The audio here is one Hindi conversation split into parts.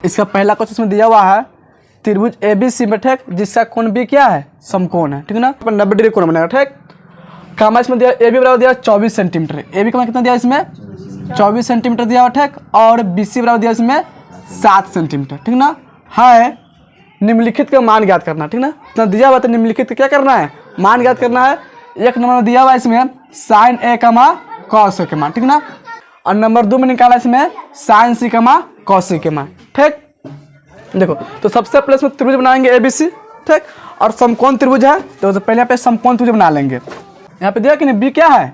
इसका पहला क्वेश्चन इसमें दिया हुआ है त्रिभुज ABC में, ठीक, जिसका कोण B क्या है, समकोण है, ठीक ना, 90 डिग्री कोण बनेगा, ठीक। कामा इसमें दिया AB बराबर दिया 24 सेंटीमीटर, AB का मान कितना दिया इसमें 24 सेंटीमीटर दिया हुआ, ठीक। और BC बराबर दिया इसमें 7 सेंटीमीटर, ठीक ना। है निम्नलिखित का मान ज्ञात करना, ठीक ना, इतना दिया हुआ तो निम्नलिखित क्या करना है, मान ज्ञात करना है। एक नंबर दिया हुआ इसमें sin A cos A के मान, ठीक ना। और नंबर 2 में निकाला इसमें sin C cos C के मान, ठीक। देखो तो सबसे पहले इसमें त्रिभुज बनाएंगे ABC, ठीक। और समकोण त्रिभुज है तो पहले यहाँ पे समकोण त्रिभुज बना लेंगे। यहाँ पे दिया कि नहीं B क्या है,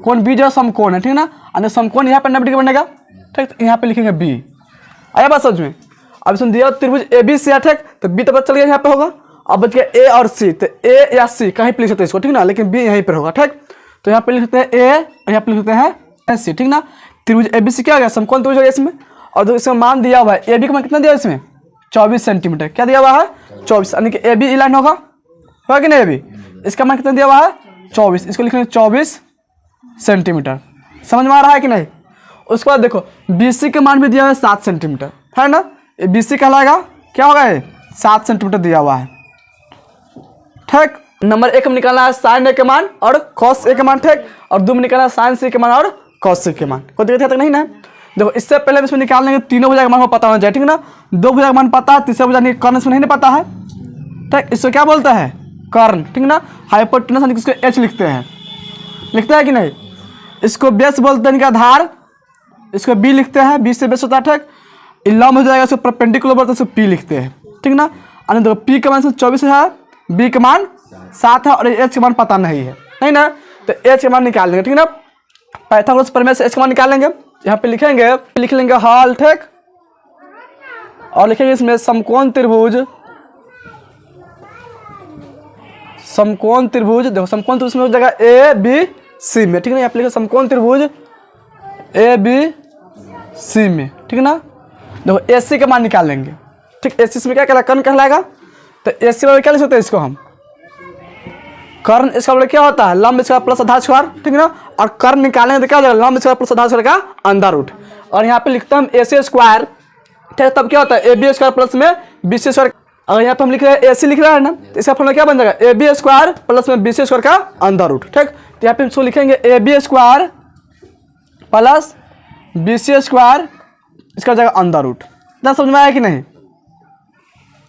कोण B जो समकोण है, ठीक ना। और समकोण यहाँ पे 90 डिग्री बनेगा, ठीक। तो यहाँ पे लिखेंगे B। आया बात समझ में। अब इसमें दिया त्रिभुज ABC है, ठीक। तो B तो पता चल गया यहाँ पे होगा। अब बच गया A और C, तो A या C कहीं पे लिख सकते हैं इसको, ठीक ना, लेकिन B यहीं पर होगा, ठीक। तो यहाँ पे लिख सकते हैं A और यहाँ पे लिख सकते हैं C, ठीक ना। त्रिभुज ABC क्या हो गया, समकोण त्रिभुज हो गया इसमें। और इसमें मान दिया हुआ है AB का मान कितना दिया इसमें 24 सेंटीमीटर, क्या दिया हुआ है 24, यानी कि AB लाइन होगा कि नहीं AB, इसका मान कितना दिया हुआ है 24, इसको लिखेंगे 24 सेंटीमीटर। समझ में आ रहा है कि नहीं। उसके बाद देखो BC के मान भी दिया हुआ है 7 सेंटीमीटर, है ना। ये BC कहलाएगा, क्या होगा ये 7 सेंटीमीटर दिया हुआ है, ठीक। नंबर 1 में निकालना है sin A के मान और cos A के मान, ठीक। और 2 में निकालना है sin C के मान और cos C के मान। कोई दिक्कत तक नहीं ना। देखो इससे पहले इसमें निकालने के तीनों भुजा का मान को पता होना चाहिए, ठीक ना। दो भुजा का मान पता है, तीसरा भुजा कर्ण इसमें नहीं पता है, ठीक। इसको क्या बोलते हैं, कर्ण, ठीक ना। हाइपोटेनस इसको H लिखते हैं, लिखते हैं कि नहीं। इसको बेस बोलते हैं, इनका आधार, इसको B लिखते हैं, B से बेस होता है, ठीक। लंब हो जाएगा, इसको परपेंडिकुलर बोलते हैं, इसको P लिखते हैं, ठीक ना। और देखो P का मान 24 है, B का मान 7 है और H का मान पता नहीं है, नहीं ना। तो H का मान निकाल लेंगे, ठीक ना। पाइथागोरस प्रमेय से H का मान निकाल लेंगे। यहाँ पे लिखेंगे, लिख लेंगे हल, ठीक। और लिखेंगे इसमें समकोण त्रिभुज, समकोण त्रिभुज। देखो समकोण त्रिभुज में हो जाएगा ABC में, ठीक ना। यहाँ पे लिखे समकोण त्रिभुज ABC में, ठीक ना। देखो AC का मान निकाल लेंगे, ठीक। AC में क्या कहलाएगा, कर्ण कहलाएगा। तो AC वाले क्या लिख सकते हैं इसको हम, कर्ण, इसका मतलब क्या होता है लंब स्क्वायर प्लस आधा स्क्वायर, ठीक ना। और कर्ण निकालेंगे तो क्या हो जाएगा लंब स्क्वायर प्लस आधा स्क्वायर का अंडर रूट। और यहाँ पे लिखते हैं हम AC स्क्वायर, ठीक। तब क्या होता है AB स्क्वायर प्लस में BC स्क्वायर। अगर यहाँ पे हम लिख रहे हैं AC लिख रहा है ना, तो इसका फॉर्मूला क्या बन जाएगा AB स्क्वायर प्लस में BC स्क्वायर का अंडर रूट, ठीक। तो यहाँ पे इसको लिखेंगे AB square plus BC square, इसका हो जाएगा अंडर रूट। इतना समझ में आया कि नहीं।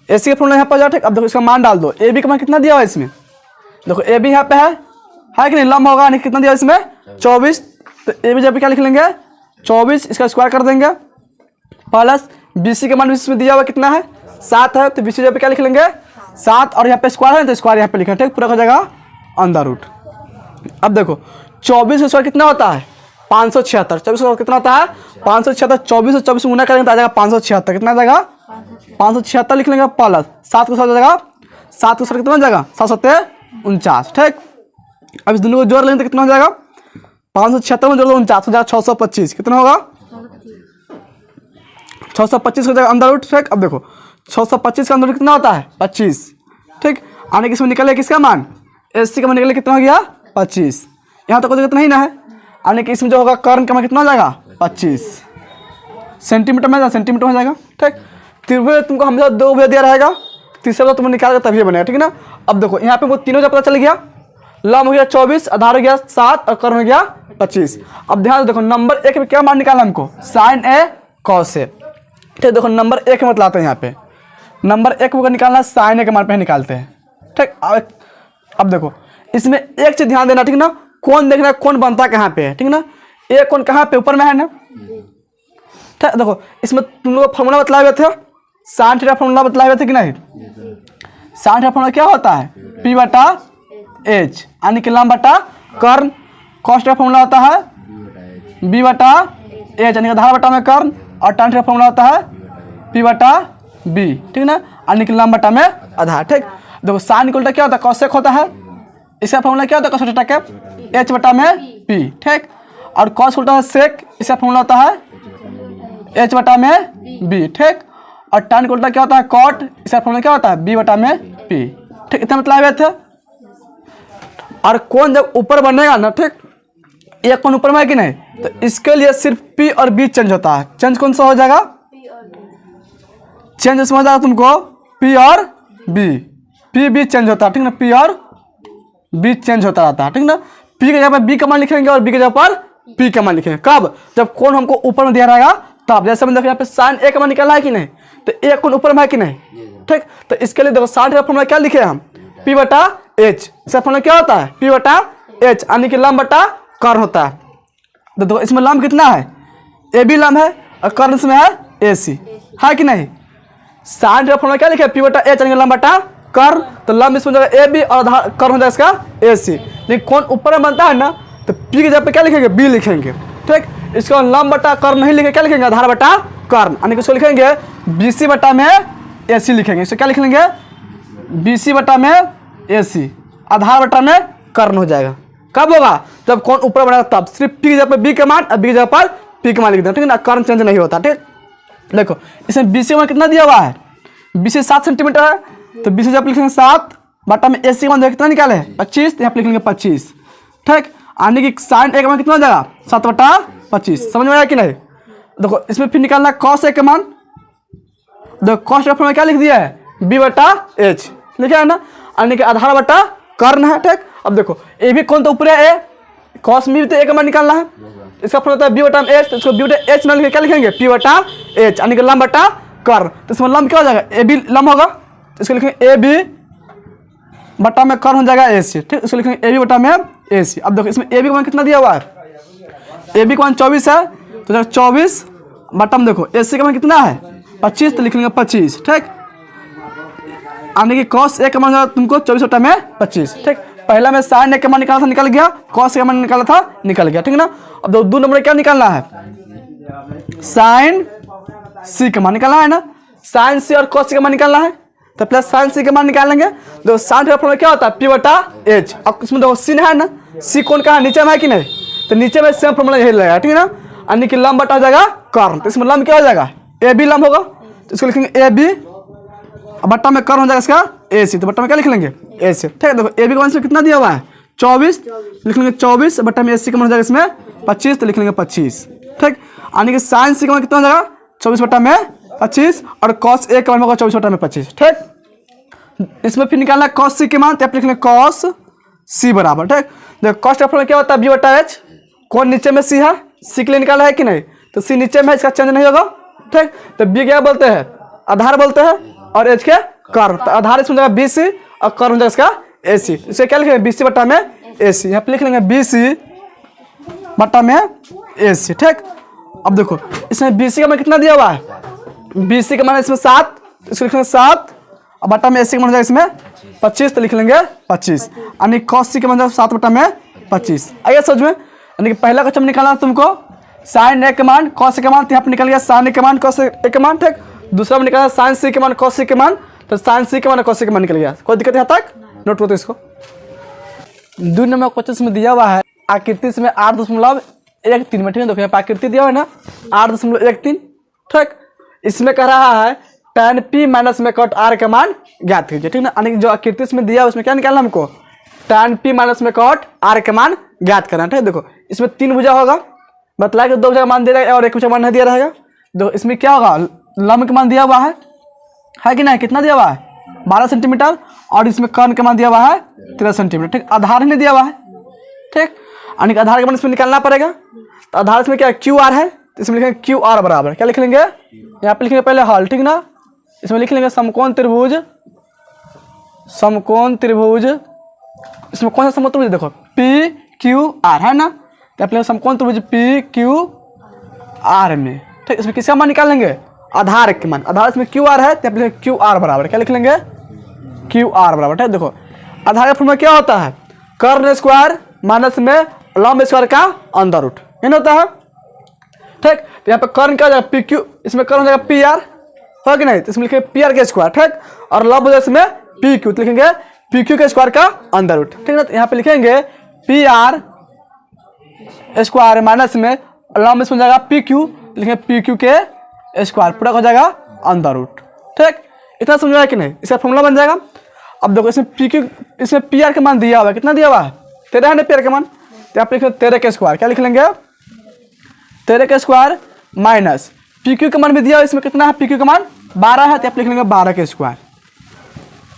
AC का फॉर्मूला यहाँ पर जाओ, ठीक। अब देखो इसका मान डाल दो, AB का मान कितना दिया हुआ है इसमें, देखो AB यहाँ पे है कि नहीं, लंब होगा, यानी कितना दिया इसमें 24। तो AB जब क्या लिख लेंगे 24, इसका स्क्वायर कर देंगे, प्लस BC का मान इसमें दिया हुआ कितना है 7 है, तो BC जब क्या लिख लेंगे 7, और यहाँ पे स्क्वायर है तो स्क्वायर यहाँ पे लिखेंगे, ठीक। पूरा हो जाएगा अंडर रूट। अब देखो 24 का स्क्वायर कितना होता है 576, 24 का कितना होता है 576, 24 से 24 गुना करेंगे तो आ जाएगा 576, कितना आ जाएगा 576 लिख लेंगे, प्लस 7 के साथ आ जाएगा 7 के साथ कितना हो जाएगा 7 49, ठीक। अब इस दोनों को जोड़ लेंगे तो कितना हो जाएगा 576 में जोड़ दो 49 हो जाएगा 625, कितना होगा 625 हो जाएगा अंडर रूट, ठीक। अब देखो 625 का अंडर रूट कितना होता है 25, ठीक। आने किसमें निकले किसका मान AC का मान निकले कितना हो गया 25। यहाँ तक कोई दिक्कत नहीं ना है। आने के इसमें जो होगा कर्ण का मान कितना हो जाएगा 25 सेंटीमीटर में, सेंटीमीटर हो जाएगा, ठीक। त्रिभुज तुमको हमेशा दो भुजा दिया रहेगा, तीसरा तुम निकाल तभी बनेगा, ठीक ना। अब देखो यहाँ पे वो तीनों का पता चल गया, लंब हो गया 24, आधार हो गया 7 और कर्ण हो गया 25। अब ध्यान देखो नंबर 1 में क्या मान निकालना हमको sin A cos A, ठीक। देखो नंबर 1 में बताते हैं, यहाँ पे नंबर 1 को निकालना sin A के मान पे निकालते हैं, ठीक। अब देखो इसमें एक चीज ध्यान देना, ठीक ना, कौन देखना कौन बनता कहाँ पे है, ठीक ना। एक कौन कहाँ पे ऊपर में है ना, ठीक। देखो इसमें तुम लोग फॉर्मूला बतलाए हुए थे, sin थीटा फॉर्मूला बतलाए हुए थे कि नहीं। sin थीटा फॉर्मूला क्या होता है P/H, यानी कि लंब बटा कर्ण। cos थीटा फॉर्मूला होता है B/H, यानी कि आधार बटा में कर्ण। और tan थीटा फॉर्मूला होता है P/B, ठीक ना, यानी कि लंब बटा में आधार, ठीक। देखो sin इक्वल क्या होता है cosec होता है, इसका फॉर्मूला क्या होता है cos थीटा का H बटा में P, ठीक। और cos उल्टा है sec, इसका फॉर्मूला होता है H बटा में B, ठीक। और tan उल्टा क्या होता है cot, इसका फॉर्मूला क्या होता है B बटा में P, ठीक। इतना मतलब आए थे। और कौन जब ऊपर बनेगा ना, ठीक, एक कौन ऊपर में है कि नहीं, तो इसके लिए सिर्फ P और B चेंज होता है। चेंज कौन सा हो जाएगा चेंज समझ आ तुमको, पी और बी, पी बी चेंज होता है, ठीक ना, पी और बी चेंज होता रहता है, ठीक ना। पी के जगह पर बी का मान लिखेंगे और बी के जगह पर पी का मान लिखेंगे, कब, जब कोण हमको ऊपर में दिया रहेगा तब। जैसे हम देखो यहाँ पे साइन ए का मान निकाला है कि नहीं, तो ए कोण ऊपर में है कि नहीं, ठीक। तो इसके लिए देखो 60 का फॉर्मूला क्या लिखे हम, पी बटा एच, इसका फॉर्मूला क्या होता है, पी बटा एच, यानी कि लंब बटा कर्ण होता है। तो देखो इसमें लंब कितना है, ए बी लंब है और कर्ण इसमें है ए सी, है कि नहीं। 60 का फॉर्मूला क्या लिखे है, पी बटा एच यानी कि लंब बटा कर्ण, तो लंब इसमें जगह ए बी और कर्ण हो जाएगा इसका ए सी। लेकिन कोण ऊपर में बनता है ना, तो पी के जगह पे क्या लिखेंगे, बी लिखेंगे, ठीक। इसको लंब बटा कर्ण नहीं लिखे, क्या लिखेंगे, आधार बटा कर्ण, यानी कि इसको लिखेंगे बी सी बटा में ए सी लिखेंगे। इसको क्या लिख लेंगे, बी सी बटा में ए सी, आधार बटा में कर्ण हो जाएगा। कब होगा, जब कोण ऊपर बढ़ेगा तब। सिर्फ पी की जगह पर बी का मान और बी की जगह पर पी का मान लिख देना, ठीक है ना, कर्ण चेंज नहीं होता, ठीक। देखो इसमें बी सी का मान कितना दिया हुआ है, बी सी 7 सेंटीमीटर है, तो बी सी जब लिखेंगे 7 बटा में ए सी का मान कितना निकाले 25, तो यहाँ पर लिख लेंगे 25, ठीक। यानी कि साइन ए का मान कितना हो जाएगा 7 बटा 25, समझ में आया कि नहीं। देखो इसमें फिर निकालना कॉस ए का मान, देखो कॉस का फॉर्मूला क्या लिख दिया है, बी बटा एच लिखा है ना, यानी कि आधार बटा कर्ण है, ठीक। अब देखो ए भी कौन तो ऊपर है ए, कॉस में भी तो ए का मान निकालना है, इसका फॉर्मूला है बी बटा एच, तो इसको बी बटा एच ना लिखे क्या लिखेंगे, पी बटा एच, यानी कि लंब बटा कर्ण। तो इसमें लंब क्या हो जाएगा, ए बी लंब होगा, तो इसको लिखेंगे ए बी बटा में कर्ण हो जाएगा ए सी, ठीक। इसको लिखेंगे ए बी बटा में ए सी। अब देखो इसमें ए बी का मान कितना दिया हुआ है, ए बी का मान 24 है, तो जब 24 बटा में देखो ए सी का मान कितना है 25, तो लिख लेंगे 25, ठीक। यानी कि कॉस ए का मान तुमको 24 बटा में 25, ठीक। पहला में साइन ए का मान निकाला था, निकल गया, कॉस का मान निकाला था, निकल गया, ठीक है ना। अब दो नंबर क्या निकालना है, साइन सी का मान निकालना है ना, साइन सी और कॉस का मान निकालना है, तो प्लस साइन सी का मान निकालेंगे। देखो साइन का फॉर्मूला क्या होता है, पी बटा एच। अब इसमें देखो सी है ना, सी कौन का है, नीचे में है कि नहीं, तो नीचे में सेम फॉर्मूला यही लगेगा, ठीक है ना, यानी कि लंब बटा हो जाएगा कर्ण। तो इसमें लंब क्या हो जाएगा, ए बी लंब होगा, तो इसको लिखेंगे ए बी बट्टा में कर्ण हो जाएगा इसका ए सी, तो बट्टा में क्या लिख लेंगे ए सी, ठीक है। देखो ए बी का मान इसमें कितना दिया हुआ है 24, लिख लेंगे 24 बट्टा में ए सी का मान हो जाएगा इसमें 25, तो लिख लेंगे 25, ठीक। यानी कि साइन सी का मान कितना हो जाएगा 24 बट्टा में 25, और कॉस ए का मान होगा 24 बट्टा में 25, ठीक। इसमें फिर निकालना कॉस सी के मान, तो आप लिख लेंगे कॉस सी बराबर, ठीक। देखो कॉस का फॉर्मूला क्या होता है, बी बटा एच, कौन नीचे में सी है, सी के लिए निकाला है कि नहीं, तो सी नीचे में है, इसका चेंज नहीं होगा, ठीक। तो बी क्या बोलते हैं, आधार बोलते हैं, और एच के कर्ण, तो आधार इसमें जाएगा बी सी और कर्ण हो जाएगा इसका ए सी। इसे क्या लिखेंगे, बी सी बट्टा में ए सी, यहाँ पे लिख लेंगे बी सी बट्टा में ए सी, ठीक। अब देखो इसमें बी सी का मान कितना दिया हुआ है, बी सी का मान इसमें 7, इसको लिखेंगे 7 और बट्टा में ए सी का मान हो जाएगा इसमें 25, तो लिख लेंगे 25, यानी कॉस सी का मान 7 बट्टा में 25। आइए समझ में, यानी कि पहला क्वेश्चन निकालना तुमको साइन ए के मान कॉस ए के मान, तो यहाँ पे निकल गया साइन ए के मान कॉस ए के मान, ठीक। दूसरा में निकाला साइन सी के मान कॉस सी के मान, तो साइन सी के मान कॉस सी के मान निकल गया। कोई दिक्कत यहाँ तक, नोट करो इसको। 2 नंबर क्वेश्चन में दिया हुआ है आकृति में 8.13 में, ठीक है। देखो यहाँ पे आकृति दिया हुआ है ना 8.13, ठीक। इसमें कह रहा है tan p माइनस में कॉट r का मान ज्ञात कीजिए, ठीक ना। यानी कि जो आकृति इसमें दिया है उसमें क्या निकालना हमको, tan p माइनस में कॉट r का मान ज्ञात करना, ठीक है। देखो इसमें 3 भुजा होगा, बतलाया कि 2 भुजा का मान दिया रहेगा और 1 भुजा मान नहीं दिया रहेगा। देखो इसमें क्या होगा, लंब का मान दिया हुआ है कि नहीं, कितना दिया हुआ है 12 सेंटीमीटर, और इसमें कर्ण का मान दिया हुआ है 13 सेंटीमीटर, ठीक। आधार नहीं दिया हुआ है, ठीक, यानी कि आधार का मान इसमें निकालना पड़ेगा। तो आधार इसमें क्या क्यू आर है, तो इसमें लिखेंगे क्यू आर बराबर क्या लिख लेंगे, यहाँ पे लिखेंगे पहले हल, ठीक ना। इसमें लिख लेंगे समकोण त्रिभुज, समकोण त्रिभुज, इसमें कौन सा समकोण त्रिभुज, देखो पी क्यू आर है ना, तो आप समकोण त्रिभुज पी क्यू आर में, ठीक। इसमें किसका मान निकालेंगे, आधार के मान, आधार इसमें क्यू आर है, तो आप क्यू आर बराबर क्या लिख लेंगे, क्यू आर बराबर, ठीक। देखो आधार का फॉर्मूला क्या होता है, कर्ण स्क्वायर माइनस में लंब स्क्वायर का अंडर रूट, ये होता है, ठीक। तो यहाँ पे कर्ण क्या हो जाएगा पी क्यू, इसमें कर्ण हो जाएगा पी आर, हो कि नहीं, तो इसमें लिखेंगे पी आर के स्क्वायर, ठीक, और लंब हो जाएगा इसमें पी क्यू, तो लिखेंगे पी क्यू के स्क्वायर का अंडर रूट, ठीक है। तो यहाँ पे लिखेंगे पी आर स्क्वायर माइनस में लंब इसमें जाएगा पी क्यू, लिखेंगे पी क्यू के स्क्वायर, पूरा हो जाएगा अंडर रूट, ठीक। इतना समझ आया कि नहीं, इसका फॉर्मूला बन जाएगा। अब देखो इसमें पी क्यू, इसमें पी आर का मान दिया हुआ है, कितना दिया हुआ है 13 है ना पी आर का मान, तो आप लिखेंगे 13 के स्क्वायर, क्या लिख लेंगे 13 के स्क्वायर माइनस पी क्यू का मान भी दिया हुआ, इसमें कितना है पी क्यू का मान 12 है तो आप लिख लेंगे 12 के स्क्वायर,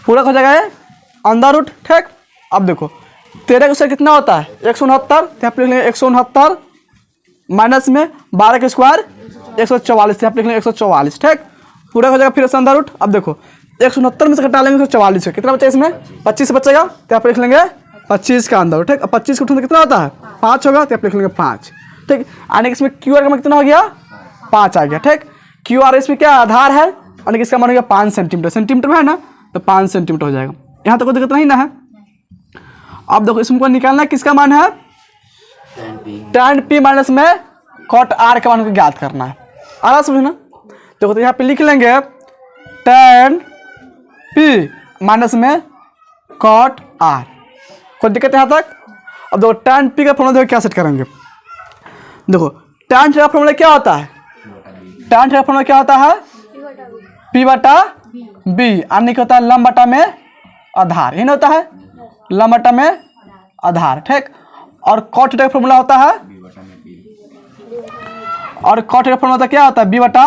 पूरा हो जाएगा ये अंडर रूट। ठीक, अब देखो 13 का स्क्वायर कितना होता है 169, तो आप लिख लेंगे 169 माइनस में 12 के स्क्वायर 144, आप लिख लेंगे 144। ठीक, पूरा हो जाएगा फिर से अंडर रूट। अब देखो 169 में से घटा लेंगे 144 का, कितना बचा इसमें 25 बचेगा, तो आप लिख लेंगे 25 का अंदर। ठीक, अब 25 को उठाने कितना होता है 5 होगा, तो आप लिख लेंगे 5। ठीक, आने के इसमें क्यू आर का मान कितना हो गया 5 आ गया। ठीक, क्यू आर इसमें क्या आधार है, यानी कि इसका मान हो गया 5 सेंटीमीटर, सेंटीमीटर में है ना तो 5 सेंटीमीटर हो जाएगा। यहाँ तक कोई दिक्कत नहीं ना है। अब देखो इसमें निकालना किसका मान है tan p माइनस में cot r का मान को ज्ञात करना है। आ रहा समझना। देखो तो यहाँ पे लिख लेंगे tan p माइनस में cot r, कोई दिक्कत यहाँ तक। अब देखो tan p का फॉर्मूला देखो क्या सेट करेंगे। देखो tan का फॉर्मूला क्या होता है, tan का फॉर्मूला क्या होता है p बटा b, यानी क्या होता है लंब बटा में आधार, यही ना होता है लंब बटा में आधार। ठीक, और cot का फॉर्मूला होता है, और cot का फॉर्मूला क्या होता है b बटा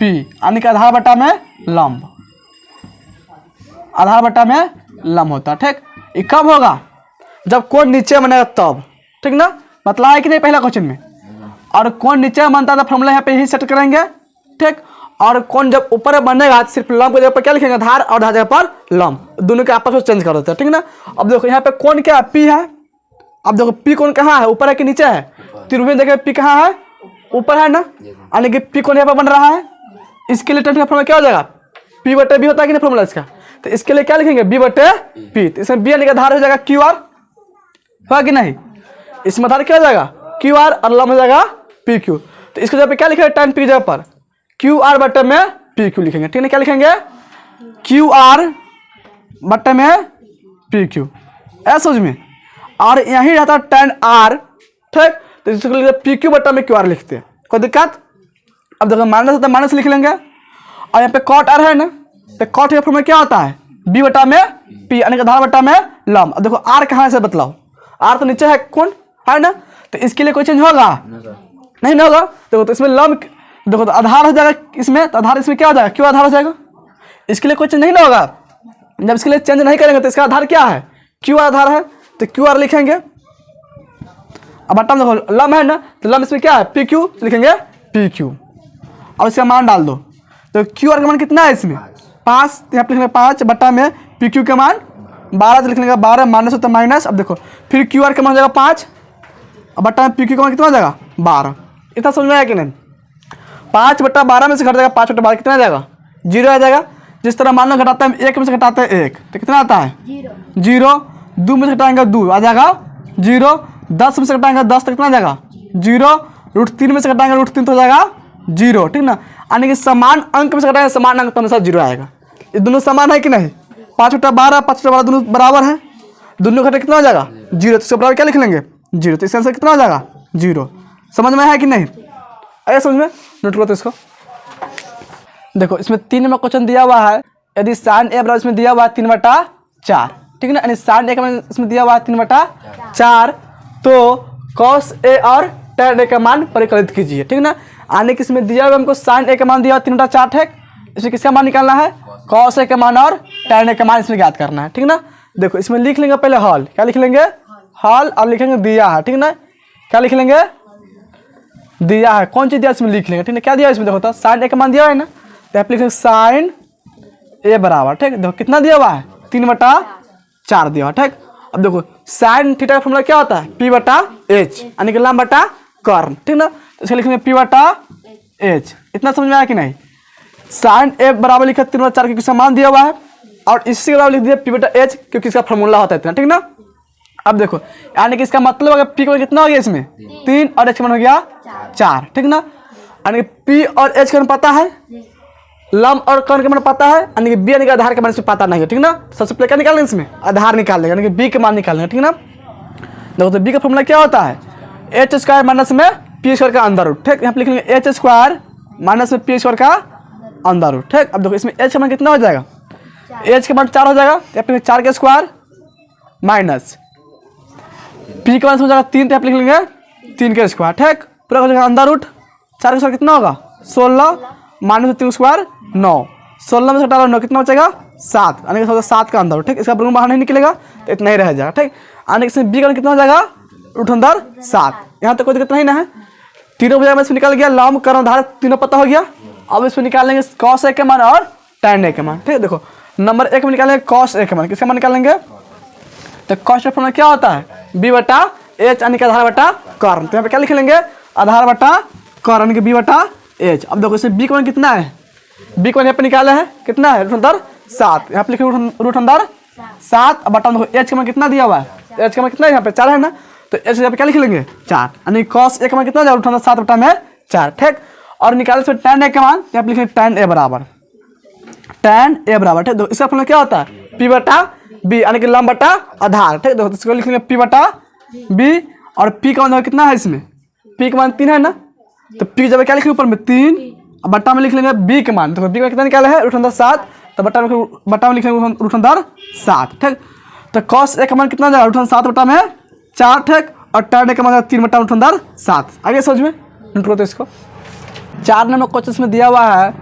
p, यानी कि आधार बटा में लंब, आधार बटा में लंब होता है। ठीक, ये कब होगा जब कोण नीचे बनेगा तब। ठीक ना, मतलब है कि नहीं पहला क्वेश्चन में। और कोण नीचे बनता था फॉर्मूला यहाँ पे यही सेट करेंगे। ठीक, और कोण जब ऊपर बनेगा सिर्फ लंब की जगह पर क्या लिखेंगे आधार, और आधार जगह पर लंब, दोनों के आपस में चेंज कर देते हैं। ठीक ना, अब देखो यहाँ पे कोण क्या p है। अब देखो p कोण कहाँ है, ऊपर है कि नीचे है, त्रिभुज देखे p कहाँ है ऊपर है ना, यानी कि p कोण यहाँ पर बन रहा है। इसके लिए tan का फॉर्मूला क्या हो जाएगा p बटे b होता है कि नहीं फॉर्मूला इसका, तो इसके लिए क्या लिखेंगे b बटे p, तो इसमें b यानी कि आधार हो जाएगा क्यू आर, होगा कि नहीं, इसमें आधार क्या हो जाएगा क्यू आर और लंब हो जाएगा पी क्यू। तो इसके जगह पे क्या लिखेंगे tan p की जगह पर क्यू आर बटे में पी क्यू लिखेंगे। ठीक है, क्या लिखेंगे क्यू आर बटे में पी क्यू, ऐसा समझ में। और यही रहता है tan r। ठीक, तो इसको लिखते पी क्यू बटा में क्यू आर लिखते हैं, कोई दिक्कत। अब देखो माइनस होता है माइनस लिख लेंगे, और यहाँ पे cot r है ना, तो cot का फॉर्मूला क्या होता है b बटा में p, यानी कि आधार बटा में लंब। अब देखो r कहाँ से बतलाओ, r तो नीचे है कौन है ना, तो इसके लिए कोई चेंज होगा नहीं ना होगा। देखो तो इसमें लंब, देखो तो आधार हो जाएगा इसमें, तो आधार इसमें क्या हो जाएगा क्यों आधार हो जाएगा, इसके लिए कोई चेंज नहीं ना होगा। जब इसके लिए चेंज नहीं करेंगे तो इसका आधार क्या है क्यू आधार है, तो क्यू आर लिखेंगे। अब बटा देखो लंब है ना, तो लंब इसमें क्या है पी क्यू, लिखेंगे पी क्यू। अब इसका मान डाल दो, तो क्यू आर का मान कितना है इसमें 5, तो यहाँ पे लिखेंगे 5 बटा में पी क्यू का मान 12, तो लिख लेंगे 12 माइनस होता है माइनस। अब देखो फिर क्यू आर का मान हो जाएगा 5, अब बटा में पी क्यू का मान कितना हो जाएगा 12। इतना समझ में आया कि नहीं, 5 बटा 12 में से घट जाएगा 5 बटा 12 कितना आ जाएगा 0 आ जाएगा। जिस तरह मान लो घटाते हैं 1 में से घटाते हैं 1, तो कितना आता है 0, 2 में से घटाएंगे 2 आ जाएगा 0, 10 में से घटाएंगे 10 तो कितना आ जाएगा 0, √3 में से घटाएंगे √3 तो हो जाएगा 0। ठीक ना, यानी कि समान अंक में से घटाएंगे समान अंक तो हमेशा 0 आएगा। ये दोनों समान है कि नहीं, 5 बटा 12 5 बटा 12 दोनों बराबर है, दोनों घटे कितना हो जाएगा 0, तो इसके बराबर क्या लिख लेंगे 0, तो इसका आंसर कितना हो जाएगा 0। समझ में है कि नहीं, आया समझ में, नोट करो तो इसको। देखो इसमें 3 नंबर क्वेश्चन दिया हुआ है, यदि साइन ए बराबर इसमें दिया हुआ है 3/4, ठीक है ना, यानी साइन ए का मान इसमें दिया हुआ है 3/4, तो कॉस ए और tan ए का मान परिकलित कीजिए। ठीक ना, आने कि इसमें दिया हुआ हमको साइन ए का मान दिया हुआ 3/4 है, इसमें किसका मान निकालना है कॉस ए का मान और tan ए का मान इसमें ज्ञात करना है। ठीक ना, देखो इसमें लिख लेंगे पहले हॉल, क्या लिख लेंगे हॉल, और लिखेंगे दिया है। ठीक ना, क्या लिख लेंगे दिया है, कौन चीज दिया इसमें लिख लेंगे। ठीक है, क्या दिया इसमें देखो तो साइन ए का मान दिया है ना, तो आप लिखेंगे साइन ए बराबर, ठीक देखो कितना दिया हुआ है 3/4 दिया हुआ। ठीक, अब देखो साइन थीटा का फॉर्मूला क्या होता है p/h, यानी कि लंब बटा कर्ण। ठीक ना, तो इसका लिखेंगे p/h। इतना समझ में आया कि नहीं, साइन ए बराबर लिखा 3/4 क्योंकि इसका मान दिया हुआ है, और इसी के बराबर लिख दिया p/h क्योंकि इसका फॉर्मूला होता है इतना। ठीक ना, अब देखो यानी कि इसका मतलब अगर p का मान कितना हो गया इसमें 3 और h का मान हो गया 4। ठीक ना, यानी कि p और h का मान पता है, लंब और कर्ण का मान पता है, यानी कि b यानी कि आधार का मान इसमें पता नहीं है। ठीक ना, सबसे पहले क्या निकालेंगे इसमें आधार निकाल लेंगे, यानी कि b के मान निकालेंगे। ठीक ना, देखो तो b का फॉर्मूला क्या होता है h² माइनस में p² का अंदर रूट। ठीक, यहाँ पे लिख लेंगे h² माइनस में p² का अंदर रूट। ठीक, अब देखो इसमें h का मान कितना हो जाएगा h का मान 4 हो जाएगा, तो यहाँ पे 4 का स्क्वायर माइनस p का मान हो जाएगा 3, तो यहाँ पे लिख लेंगे 3 का स्क्वायर। ठीक, पूरा हो जाएगा अंदर रूट 4 का स्क्वायर कितना होगा 16, माइनस 3 स्क्वायर 9, 16 में से घटा लो 9, कितना बचेगा 7, यानी कि 7 का अंदर, ठीक। इसका वर्गमूल बाहर नहीं निकलेगा तो इतना ही रह जाएगा, ठीक। यानी कि इसमें बी का कितना हो जाएगा रूट अंदर 7। यहाँ तक कोई दिक्कत नहीं ना है। तीनों बजाय में इसमें निकल गया, लंब कर्ण आधार तीनों पता हो गया। अब इसमें निकालेंगे कॉस ए के मान और tan ए के मान, ठीक है। देखो नंबर 1 में निकालेंगे कॉस ए के मान, किसका मान निकालेंगे तो कॉस ए फॉर्मूला क्या होता है b बटा एच, यानी कि आधार बटा कर्ण। तो यहाँ पे क्या लिख लेंगे आधार बटा कर्ण, यानी कि b बटा एच। अब देखो इसमें b का मान कितना है, b का मान यहाँ पे निकाले है कितना है रूट अंदर 7, यहाँ पे लिखे रूट अंदर 7। अब बटा देखो एच का मान कितना दिया हुआ है, एच का मान कितना है यहाँ पे 4 है ना, तो एच यहाँ पे क्या लिख लेंगे 4, यानी कॉस ए का मान कितना जाएगा रूट अंदर 7 बटा में 4, ठीक। और निकाले फिर tan ए का मान, यहाँ पे लिखेंगे tan ए बराबर ठीक। इसका फॉर्मूला क्या होता है p बटा b, यानी कि लंब बटा आधार, ठीक। देखो इसको लिखेंगे p बटा b, और p का मान कितना है इसमें, p का मान 3 है ना, तो p जब क्या लिखेंगे ऊपर में 3, अब बट्टा में लिख लेंगे b का मान। तो b का कितना निकाला है रूट अंदर 7, तो बट्टा में लिखेंगे रूट अंदर 7, ठीक। तो cos a का मान कितना जाएगा रूट अंदर 7 बटा में 4, ठीक। और tan a का मान 3 बटा रूट अंदर 7। आगे समझ में नोट करो तो इसको 4 नंबर क्वेश्चन में दिया हुआ है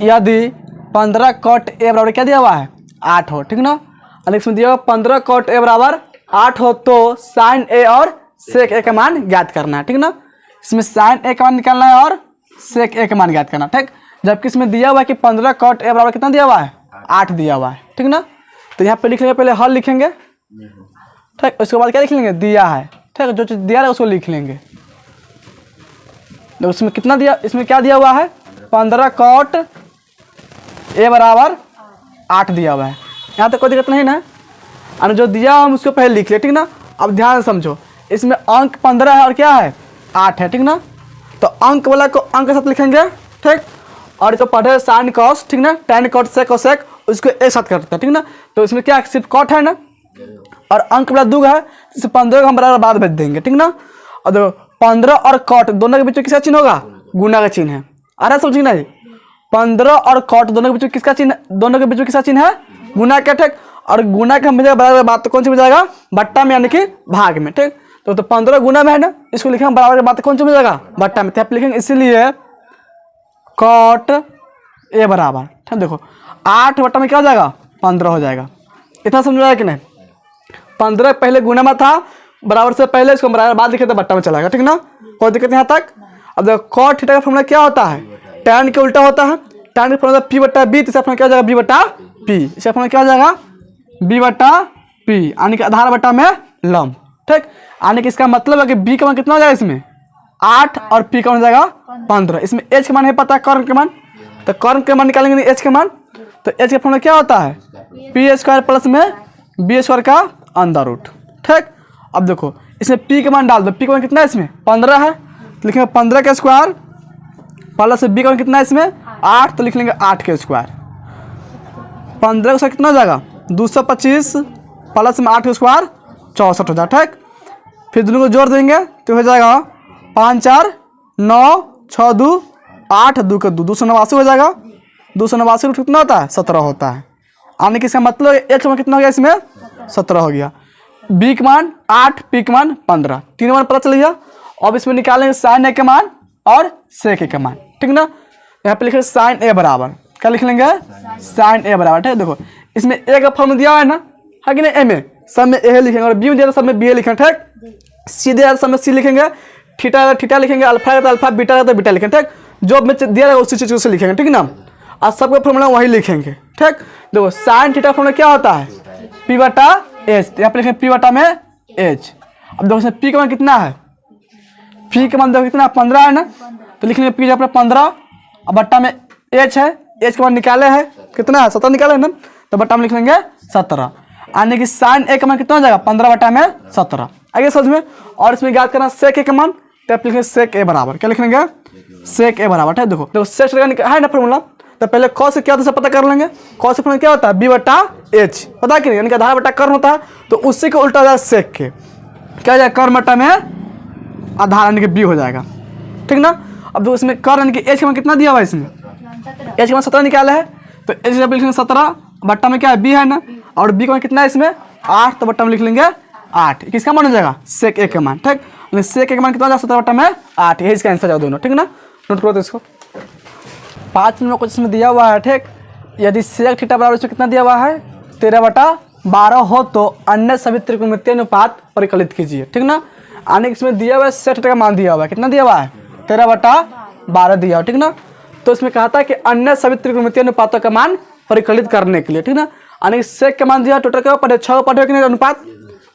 यदि 15 cot a बराबर क्या दिया हुआ है 8 हो, ठीक ना। और इसमें दिया हुआ 15 cot a बराबर 8 हो तो sin a और sec a का मान ज्ञात करना है, ठीक ना। इसमें sin a का मान निकालना है और sec a का मान ज्ञात करना, ठीक। जबकि इसमें दिया हुआ है कि 15 cot a बराबर कितना दिया हुआ है 8 दिया हुआ है, ठीक ना। तो यहाँ पे लिख लेंगे, पहले हल लिखेंगे, ठीक। उसके बाद क्या लिख लेंगे दिया है, ठीक। जो चीज़ दिया है उसको लिख लेंगे। तो उसमें कितना दिया, इसमें क्या दिया हुआ है 15 cot a बराबर 8 दिया हुआ है। यहाँ तक कोई दिक्कत नहीं ना, और जो दिया हम उसको पहले लिख ले, ठीक ना। अब ध्यान से समझो, इसमें अंक 15 है और क्या है 8 है, ठीक ना। तो अंक वाला को अंक के साथ लिखेंगे, ठीक। और इसको पढ़े साइन कॉस, ठीक ना, tan cot sec cosec उसको एक साथ करते हैं, ठीक ना। तो इसमें क्या सिर्फ कॉट है ना, और अंक वाला दुग है, इसे 15 को हम बराबर बाद भेज देंगे, ठीक ना। और देखो 15 और कॉट दोनों के बीच में किसका चिन्ह होगा गुना का चिन्ह है, आ रहा है समझ नहीं। 15 और कॉट दोनों के बीच में किसका चिन्ह, दोनों के बीच में किसका चिन्ह है गुना का, ठीक। और गुना का हम भेजेगा बराबर बात तो कौन सी में जाएगा बट्टा में, यानी कि भाग में, ठीक। तो 15 गुना में है ना, इसको लिखेंगे बराबर के बात कौन सी में जाएगा बट्टा में, तो लिखेंगे इसीलिए कॉट ए बराबर, ठीक। देखो 8 बट्टा में क्या हो जाएगा 15 हो जाएगा, इतना समझ में आया कि नहीं। 15 पहले गुना में था, बराबर से पहले इसको बराबर बाद लिखे तो बट्टा में चलाएगा, ठीक ना, कोई दिक्कत नहीं यहाँ तक। अब देखो कॉट थीटा का फॉर्मूला क्या होता है tan के उल्टा होता है, tan का फॉर्मूला p बटा b, तो इसका फॉर्मूला क्या हो जाएगा b बटा p, इसका फॉर्मूला क्या हो जाएगा b बटा p, यानी कि आधार बटा में लंब, ठीक। यानी कि इसका मतलब है कि b का मान कितना हो जाएगा इसमें 8 और p का मान हो जाएगा 15। इसमें h का मान है पता है कर्ण के मान, तो कर्ण के मान निकालेंगे h के मान, तो h का फॉर्मूला क्या होता है p स्क्वायर प्लस में b स्क्वायर का अंदर रूट, ठीक। अब देखो इसमें p का मान डाल दो, p का मान कितना है इसमें 15 है, तो लिखेंगे 15 का स्क्वायर प्लस b का मान कितना है इसमें 8, तो लिख लेंगे 8 के स्क्वायर। 15 का कितना हो जाएगा 225 प्लस में 8 का स्क्वायर 64 हो जाएगा, ठीक। फिर दोनों को जोड़ देंगे तो हो जाएगा 5 4 9 6 2 8 2 का 2 289 हो जाएगा। 289 रूट कितना होता है 17 होता है, यानी कि इसका मतलब एच में कितना हो गया इसमें 17 हो गया। बी का मान 8, पी का मान 15, तीनों मान पता चल गया। अब इसमें निकालेंगे साइन ए का मान और सेक ए का मान, ठीक ना। यहाँ पे लिखेंगे साइन ए बराबर, क्या लिख लेंगे साइन ए बराबर, ठीक। देखो इसमें ए का फॉर्मूला दिया हुआ है ना, है कि नहीं, ए में सब में ए लिखेंगे और बी में दिया सब में बी लिखेंगे, ठीक। सी दिया सब में सी लिखेंगे, थीटा थीटा लिखेंगे, अल्फा तो अल्फा, बीटा तो बीटा लिखेंगे, ठीक। जो में दिया जाएगा उसी चीज़ से लिखेंगे, ठीक ना। और सबका फॉर्मूला वही लिखेंगे, ठीक। देखो साइन थीटा फॉर्मूला क्या होता है पी बटा एच, यहाँ पे लिखेंगे पी बटा में एच। अब देखो इसमें पी का मान कितना है, पी का मान देखो कितना 15 है ना, तो लिखेंगे पी जहाँ पर 15, अब बट्टा में एच है, एच का मान निकाले है कितना है 17 निकाले है ना, तो बट्टा में लिख लेंगे 17, यानी कि साइन ए का मान कितना हो जाएगा 15 बटा में 17। आगे समझ में। और इसमें याद करना सेक ए का मान, तो आप लिखेंगे सेक ए बराबर, क्या लिख लेंगे सेक ए बराबर, ठीक। देखो सेक है ना फॉर्मूला, तो पहले कॉस से क्या होता है पता कर लेंगे। कॉस से क्या होता है बी बटा एच, पता कि नहीं, यानी कि आधार बटा कर्ण होता है, तो उससे को उल्टा हो जाएगा सेक के, क्या हो जाएगा कर्ण बटा में आधार, यानी कि बी हो जाएगा, ठीक ना। अब देखो इसमें कर्ण यानी कि एच का मान कितना दिया हुआ है, इसमें एच का मान 17 निकाला है, तो एच का लिखेंगे 17, बट्टा में क्या है बी है ना, और बी का मान कितना है इसमें 8, तो बट्टा में लिख लेंगे 8, किसका मान हो जाएगा सेक ए का मान, ठीक। सेक ए का मान कितना हो जाएगा 17 बट्टा में 8, यही इसका आंसर जाएगा दोनों, ठीक ना। नोट करो तो इसको। 5 नंबर क्वेश्चन में दिया हुआ है, ठीक, यदि सेक थीटा बराबर इसमें कितना दिया हुआ है 13/12 हो तो अन्य सभी त्रिकोणमितीय अनुपात परिकलित कीजिए, ठीक ना। आने इसमें दिया हुआ है सेक थीटा का मान दिया हुआ है, कितना दिया हुआ है 13/12 दिया हुआ, ठीक ना। तो इसमें कहा था कि अन्य सभी त्रिकोणमितीय अनुपातों का मान परिकलित करने के लिए, ठीक ना। आने सेक का मान दिया टोटल क्या पढ़े 6 पढ़े कि नहीं अनुपात,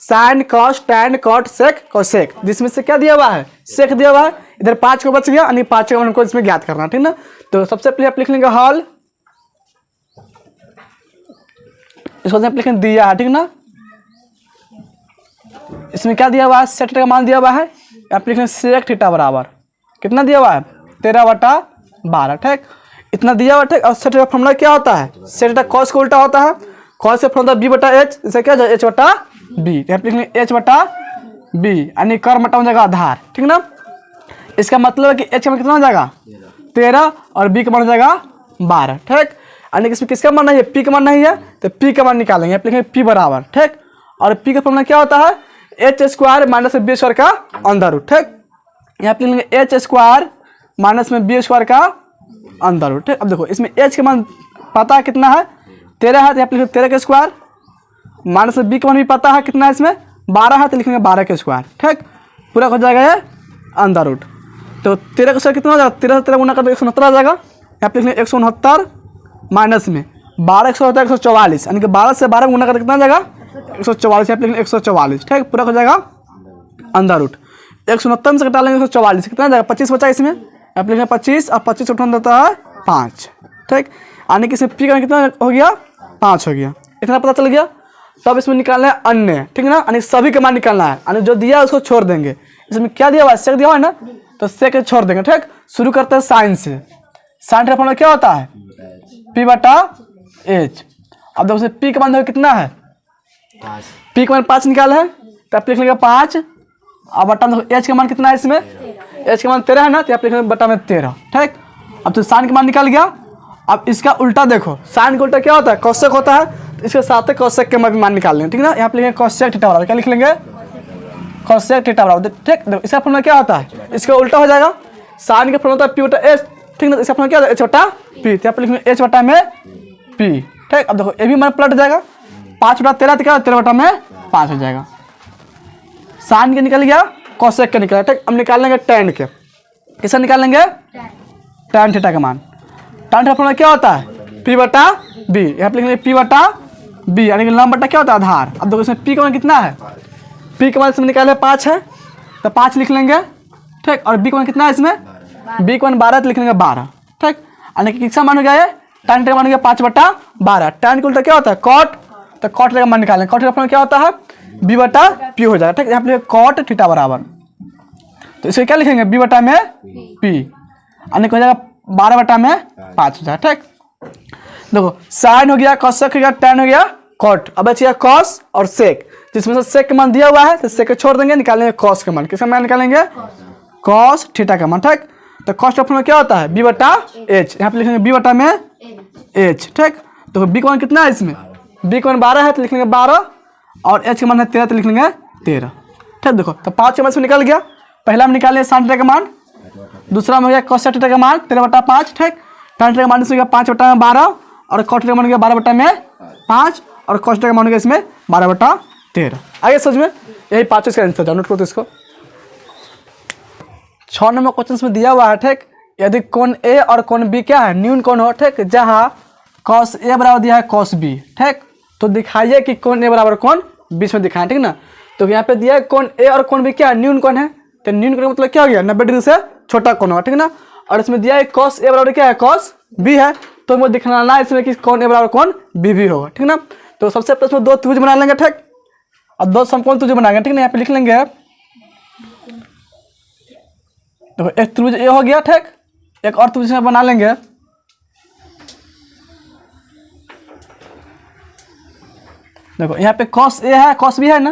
sine cos tan cot sec cosec, जिसमें से क्या दिया हुआ है सेक दिया हुआ है, इधर 5 को बच गया यानी 5 का मान को इसमें ज्ञात करना, ठीक ना। तो सबसे पहले आप लिख लेंगे हॉल, इसको आप लिखेंगे दिया है, ठीक ना। इसमें क्या दिया हुआ है सेक थीटा का मान दिया हुआ है, आप लिख लेंगे सेक थीटा बराबर कितना दिया हुआ है 13/12, ठीक, इतना दिया हुआ, ठीक। और सेक थीटा का फॉर्मूला क्या होता है, सेक थीटा कॉस का उल्टा होता है, कॉस से फॉर्मूला b/h, इसे क्या जाए h/b, यहाँ पे लिख लेंगे h/b यानी कर्म हटाओ जाएगा आधार, ठीक ना। इसका मतलब है कि h का मान कितना हो जाएगा 13 और b का मान हो जाएगा 12, ठीक। यानी कि इसमें किसका मान नहीं है p का मान नहीं है, तो p का मान निकालेंगे, यहाँ पे लिखेंगे p बराबर, ठीक। और p का फॉर्मूला क्या होता है h² माइनस b² का अंदर रूट, ठीक। यहाँ पे लिखेंगे h² माइनस में b² का अंदर रूट, ठीक। अब देखो इसमें h का मान पता है कितना है 13 है, तो यहाँ पे लिखेंगे 13 का स्क्वायर, माइनस में b का मान भी पता है कितना है इसमें 12 है, तो लिखेंगे 12 का स्क्वायर, ठीक। पूरा हो जाएगा ये अंदर रूट, तो 13 का स्क्वायर कितना हो जाएगा 13 13 गुना कर 169 आ जाएगा, यहाँ पे लिखेंगे 169 माइनस में 12 होता है 144, यानी कि 12 से 12 गुना कर कितना आ जाएगा 144, यहाँ पे लिखेंगे 144, ठीक। पूरा हो जाएगा अंदर रूट, 169 से घटा लेंगे 144 कितना आ जाएगा 25 बचा इसमें, यहाँ पे लिखेंगे 25 और 25 उठाना देता है 5, ठीक। यानी कि इसमें पी का कितना हो गया 5 हो गया, इतना पता चल गया। तब इसमें निकालना है अन्य, ठीक ना, यानी सभी का मान निकालना है, यानी जो दिया है उसको छोड़ देंगे। इसमें क्या दिया हुआ है सेक दिया हुआ है ना, तो सेक छोड़ देंगे, ठीक। शुरू करते हैं साइन से, साइन का फॉर्मूला क्या होता है p/h। अब देखो p का मान कितना है 5, p का मान 5 निकाला है, तो आप लिख लेंगे 5 और बटा देखो h का मान कितना है इसमें, h का मान 13 है ना, तो आप लिख लेंगे बटा में 13, ठीक। अब तो साइन का मान निकल गया। अब इसका उल्टा देखो, साइन का उल्टा क्या होता है कोसेक होता है, तो इसके साथ कोसेक के मान निकाल लेंगे, ठीक ना। यहाँ पे लिखेंगे कोसेक थीटा बराबर क्या लिख लेंगे कोसेक थीटा बराबर, ठीक। इसका फॉर्मूला क्या होता है इसका उल्टा हो जाएगा, साइन का फॉर्मूला होता है p/h, ठीक ना। इसका फॉर्मूला क्या होता है h/p, यहाँ पे लिखेंगे h/p, ठीक। अब देखो ये भी मान पलट जाएगा 5/13 तो क्या 13/5 हो जाएगा, साइन के निकल गया कोसेक का निकला, ठीक। अब निकाल लेंगे टैन के, किसका निकाल लेंगे टैन थीटा का मान, टैन थीटा फॉर्मूला क्या होता है p/b, यहाँ पे लिखेंगे p/b यानी कि लंब बटा क्या होता है आधार। अब देखो इसमें p का मान कितना है, p का मान इसमें निकाले 5 है, तो 5 लिख लेंगे, ठीक। और b का मान कितना है इसमें b का मान 12 तो लिख लेंगे 12, ठीक। यानी कि किसका मान हो गया ये टैन थीटा का मान हो गया 5/12, टैन के उल्टा क्या होता है कॉट, तो कॉट थीटा का मान निकालेंगे, कॉट थीटा का फॉर्मूला क्या होता है b/p हो जाएगा, ठीक। यहाँ पे कॉट थीटा बराबर, तो इसे क्या लिखेंगे b/p यानी कि हो जाएगा 12/5 हो जाएगा, ठीक। देखो साइन हो गया कोसेक हो गया टैन हो गया कॉट, अब बचिए कॉस और सेक, जिसमें से सेक का मान दिया हुआ है तो सेक को छोड़ देंगे, निकालेंगे कॉस का मान, किसका मान निकालेंगे कॉस थीटा का मान, ठीक। तो कॉस का फॉर्मूला क्या होता है b/h, यहाँ पे लिखेंगे b/h, ठीक। तो b का मान कितना है इसमें b का मान 12 है तो लिख लेंगे 12 और h का मान है 13 तो लिख लेंगे 13, ठीक। देखो तो 5 का मान इसमें निकल गया, पहला में निकाले साइन थीटा का मान, दूसरा में हो गया कोसेक थीटा का मान 13/5, ठीक। टैन थीटा का मान इसमें 5/12 और कॉट थीटा का मान हो गया 12/5 और कॉस थीटा का मान हो गया इसमें 12/13। आगे समझ में यही 5 इसका आंसर, नोट करो तो इसको। 6 नंबर क्वेश्चन में दिया हुआ है, ठीक, यदि कोण ए और कोण बी क्या है न्यून कोण हो, ठीक, जहाँ कॉस ए बराबर दिया है कॉस बी, ठीक। तो दिखाइए कि कोण ए बराबर कोण बीच में दिखाएं, ठीक ना। तो यहाँ पे दिया है कोण ए और कोण बी क्या है न्यून कोण है, तो न्यून कोण का मतलब क्या हो गया 90 डिग्री से छोटा कोण होगा, ठीक ना। और इसमें दिया है कॉस ए बराबर क्या है कॉस बी है, तो हमें दिखाना है इसमें कि कोण ए बराबर कोण बी भी होगा, ठीक ना। तो सबसे पहले इसमें 2 त्रिभुज बना लेंगे, ठीक, और 2 समकोण त्रिभुज बनाएंगे, ठीक ना। यहाँ पे लिख लेंगे देखो एक त्रिभुज ए हो गया, ठीक, एक और त्रिभुज बना लेंगे, देखो यहाँ पे कॉस ए है कॉस बी है ना,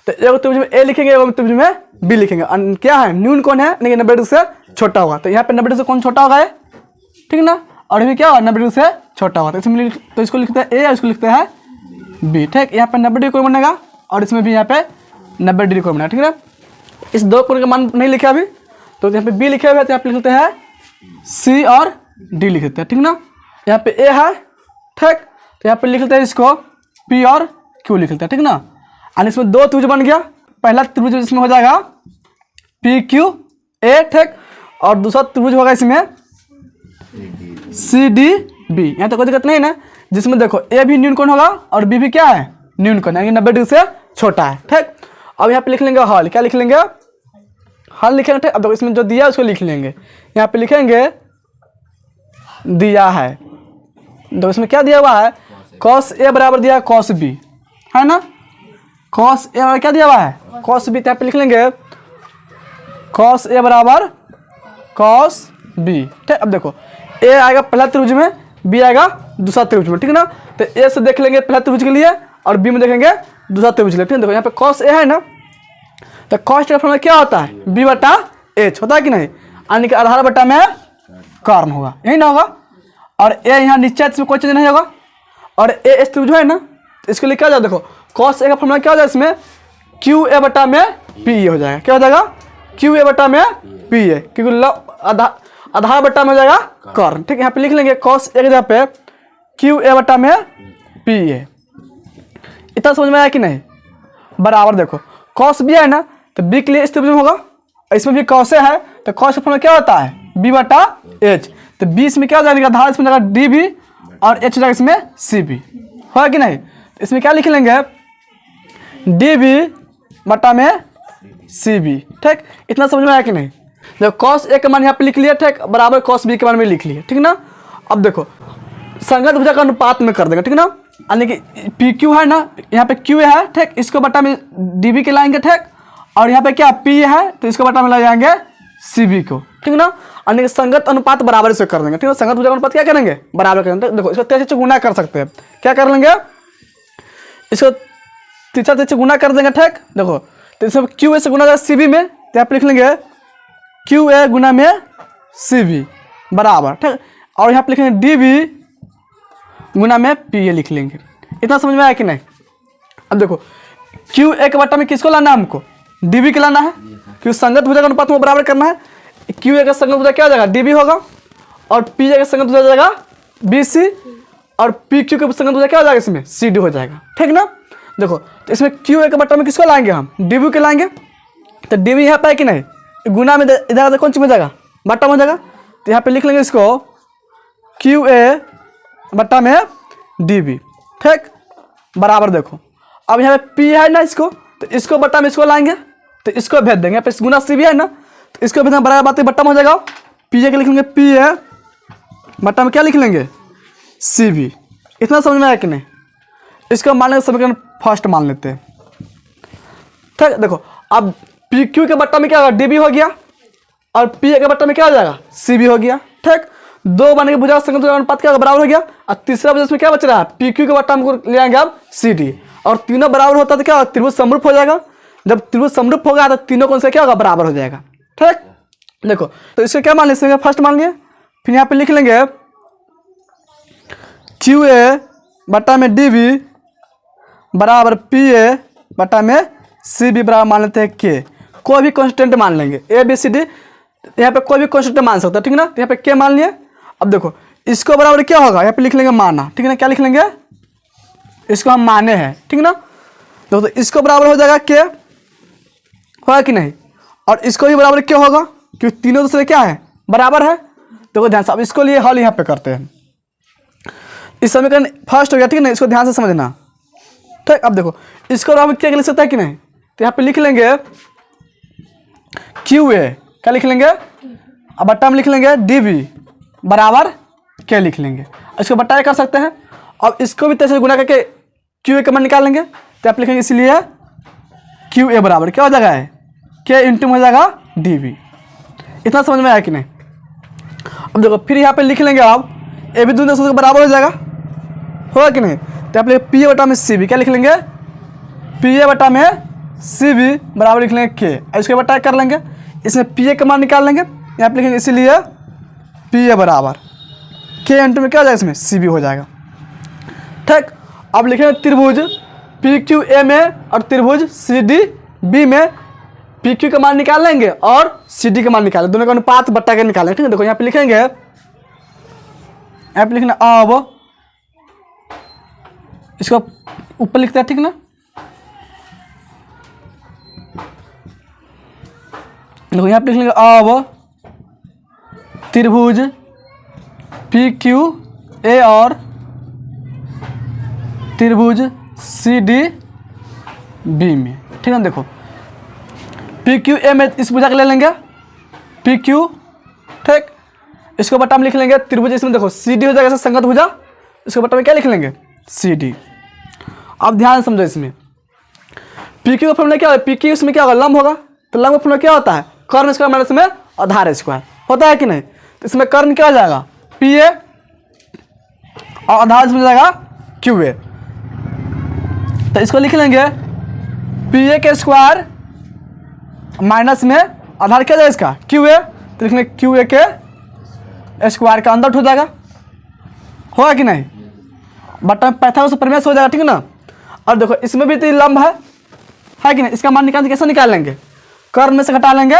तो एक त्रिभुज में ए लिखेंगे एक त्रिभुज में बी लिखेंगे, क्या है न्यून कोण है लेकिन 90 डिग्री से छोटा होगा, तो यहाँ पे 90 डिग्री से कौन छोटा होगा है, ठीक ना। और ये क्या होगा 90 डिग्री से छोटा होगा, तो इसमें तो इसको लिखते हैं ए और इसको लिखते हैं बी, ठीक। यहाँ पे 90 डिग्री कोण बनेगा और इसमें भी यहाँ पे 90 डिग्री कोण बनेगा, ठीक है। इस 2 कोण का मान नहीं लिखे अभी, तो यहाँ पे बी लिखे हुए हैं, तो यहाँ पे लिखते हैं सी और डी लिख देते हैं, ठीक ना। यहाँ पे ए है, ठीक, तो यहाँ पे लिख लेते हैं इसको पी और क्यू लिख लेते हैं, ठीक ना। और इसमें दो त्रिभुज बन गया, पहला त्रिभुज इसमें हो जाएगा पी क्यू ए, ठीक, और दूसरा त्रिभुज होगा इसमें सी डी बी। यहाँ तो कोई दिक्कत नहीं ना, जिसमें देखो ए भी न्यून कोण होगा और बी भी क्या है, न्यून कोण, यानी 90 डिग्री से छोटा है, ठीक। अब यहाँ पे लिख लेंगे हल, क्या लिख लेंगे, हल लिखेंगे, ठीक। अब देखो इसमें जो दिया है उसको लिख लेंगे, यहाँ पे लिखेंगे दिया है, तो इसमें क्या दिया हुआ है, कॉस ए बराबर दिया है कॉस बी, है ना, कॉस ए बराबर क्या दिया हुआ है, कॉस बी। यहाँ पे लिख लेंगे कॉस ए बराबर कॉस बी, ठीक। अब देखो ए आएगा पहला त्रिभुज में, बी आएगा दूसरा त्रिभुज में, ठीक ना। तो ए से देख लेंगे पहला त्रिभुज के लिए और बी में देखेंगे दूसरा त्रिभुज के लिए, ठीक है। देखो यहाँ पे कॉस ए है ना, तो कॉस का फॉर्मूला क्या होता है, बी बटा एच होता है कि नहीं, यानी कि आधार बटा में कर्ण होगा, यही ना होगा। और ए यहाँ नीचे इसमें कोई चीज़ नहीं होगा, और ए इस त्रिभुज है ना, तो इसके लिए क्या हो जाएगा, देखो कॉस ए का फॉर्मूला क्या हो जाएगा इसमें, क्यू ए बटा में पी ए हो जाएगा, क्या हो जाएगा, क्यू ए बटा में पी ए, क्योंकि आधार बटा में हो जाएगा कर्ण, ठीक है। यहाँ पे लिख लेंगे कॉस ए की जगह पे क्यू ए बटा में पी ए। इतना समझ में आया कि नहीं, बराबर देखो कॉस बी है ना, तो बी के लिए इस त्रिभुज में होगा, इसमें भी कॉस ए है, तो कॉस का फॉर्मूला क्या होता है, बी बटा एच, तो बी इसमें क्या हो जाएगा, आधार इसमें जाएगा डी बी और एच जाएगा इसमें सी बी, होगा कि नहीं। तो इसमें क्या लिख लेंगे, डी बी बटा में सी बी, ठीक। इतना समझ में आया कि नहीं। देखो कॉस ए का मान यहाँ पे लिख लिया, ठीक, बराबर कॉस बी के मान में लिख लिया, ठीक ना। अब देखो संगत भुजा का अनुपात में कर देंगे, ठीक ना, यानी कि पी क्यू है ना, यहाँ पे क्यू है, ठीक, इसको बटा में डी बी के लाएंगे, ठीक, और यहाँ पे क्या पी है, तो इसको बटा में ला जाएंगे सी बी को, ठीक ना, यानी कि संगत अनुपात बराबर से कर देंगे, ठीक है। संगत भुजा का अनुपात क्या करेंगे, बराबर करेंगे। देखो इसको तेज से गुना कर सकते हैं, क्या कर लेंगे, इसको तीसरा तेज से गुना कर देंगे, ठीक। देखो तो इसमें क्यू ए से गुना सी बी में, तो यहाँ पे लिख लेंगे क्यू ए गुना में सी बी बराबर, ठीक, और यहाँ पे लिखेंगे डी बी गुना में पी ए लिख लेंगे। इतना समझ में आया कि नहीं। अब देखो क्यू ए के बट्टा में किसको लाना है, हमको डी बी के लाना है, क्योंकि संगत भुजा का अनुपात में बराबर करना है। क्यू ए का संगत भुजा क्या हो जाएगा, डी बी होगा, और पी ए का संगत भुजा जाएगा बी सी, और पी क्यू का संगत भुजा क्या हो जाएगा इसमें, सी डी हो जाएगा, ठीक ना। देखो तो इसमें क्यू ए के बट्टा में किसको लाएंगे, हम डी बी के लाएंगे, तो डी बी यहाँ पे है कि नहीं, गुना में इधर कौन सी में जाएगा, बट्टा में जाएगा, तो यहाँ पे लिख लेंगे इसको क्यू ए बट्टा में डी बी, ठीक, बराबर। देखो अब यहाँ पे पी है ना, इसको तो इसको बट्टा में इसको लाएंगे, तो इसको भेज देंगे, यहाँ पे गुना सी भी है ना, तो इसको भेजना बराबर बात बट्टा में हो जाएगा। पी ए के लिख लेंगे पी ए बट्टा में क्या लिख लेंगे, सी बी। इतना समझ में आया कि नहीं। इसको मान लेंगे समीकरण फर्स्ट मान लेते हैं, ठीक। देखो अब पी क्यू के बट्टा में क्या होगा, डी बी हो गया, और पी ए के बट्टा में क्या हो जाएगा, सी बी हो गया, ठीक। दो बने के भुजा संगत भुजा अनुपात क्या बराबर हो गया, और तीसरा भुजा इसमें क्या बच रहा है, पी क्यू के बट्टा में ले आएंगे आप सी डी, और तीनों बराबर होता तो क्या होगा, त्रिभुज समरूप हो जाएगा। जब त्रिभुज समरूप होगा तो तीनों कौन से क्या होगा, बराबर हो जाएगा, ठीक। देखो तो इसको क्या मान लेंगे, फर्स्ट मान लिए, फिर यहाँ पे लिख लेंगे क्यू ए बट्टा में डी बी बराबर पी ए बट्टा में सी बी बराबर मान लेते हैं के। कोई भी कॉन्स्टेंट मान लेंगे, ए बी सी डी, यहाँ पे कोई भी कॉन्स्टेंट मान सकता है, ठीक ना। तो यहाँ पे के मान लिए। अब देखो इसको बराबर क्या होगा, यहाँ पे लिख लेंगे माना, ठीक है ना, क्या लिख लेंगे, इसको हम माने हैं, ठीक ना। तो इसको बराबर हो जाएगा के, होगा कि नहीं, और इसको भी बराबर क्या होगा, क्योंकि तीनों दूसरे क्या है, बराबर है। देखो ध्यान से, अब इसको लिए हल यहाँ पे करते हैं। इस समीकरण फर्स्ट हो गया, ठीक है ना, इसको ध्यान से समझना, ठीक। अब देखो इसको हम क्या लिख सकते हैं कि नहीं, तो यहाँ पे लिख लेंगे क्यू ए, क्या लिख लेंगे, अब बट्टा में लिख लेंगे डी बी बराबर के लिख लेंगे, इसको बट्टा कर सकते हैं। अब इसको भी तैसे गुना करके क्यू ए का मान निकाल लेंगे, तो आप लिखेंगे इसलिए क्यू ए बराबर क्या हो जाएगा, के इंटू हो जाएगा डी बी। इतना समझ में आया कि नहीं। अब देखो फिर यहाँ पे लिख लेंगे, आप ए बी दोनों से बराबर हो जाएगा, होगा कि नहीं। तो आप लिखे पी ए बटा में सी बी, क्या लिख लेंगे, पी ए बटा में सी बी बराबर लिख लेंगे के, इसके बटा कर लेंगे, इसमें पी ए का मान निकाल लेंगे, यहाँ पे लिखेंगे इसीलिए पी ए बराबर के इंटू में क्या हो जाएगा, इसमें सी बी हो जाएगा, ठीक। अब लिखेंगे त्रिभुज पी क्यू ए में और त्रिभुज सी डी बी में पी क्यू का मान निकाल लेंगे और सी डी का मान निकालेंगे, दोनों का अनुपात बट्टा के निकालेंगे, ठीक है। देखो यहाँ पे लिखेंगे यहाँ पे लिखना अब, इसको ऊपर लिखते हैं, ठीक ना। देखो यहाँ पे लिख लेंगे अब त्रिभुज पी क्यू ए और त्रिभुज सी डी बी में, ठीक है। देखो पी क्यू ए में इस भुजा को ले लेंगे पी क्यू, ठीक। इसको बटा में लिख लेंगे त्रिभुज, इसमें देखो सी डी हो जाएगा संगत भुजा, इसको बटा में क्या लिख लेंगे सी डी। अब ध्यान समझो, इसमें पी क्यू का फॉर्मूला क्या है, पी क्यू इसमें क्या होगा लंब होगा, तो लंब का फॉर्मूला क्या होता है कर्ण स्क्वायर माइनस में आधार स्क्वायर होता है कि नहीं। तो इसमें कर्ण क्या हो जाएगा पी ए और आधार इसमें जाएगा क्यू ए, तो इसको लिख लेंगे पी ए के स्क्वायर माइनस में आधार क्या जाएगा इसका क्यू ए, तो लिख लेंगे क्यू ए के स्क्वायर का अंदर हो जाएगा, होगा कि नहीं, बटा में पैथागोरस प्रमेय हो जाएगा, ठीक है ना। और देखो इसमें भी तो लंब है कि नहीं, इसका मान निकाल कैसे निकाल लेंगे, कर्ण में से घटा लेंगे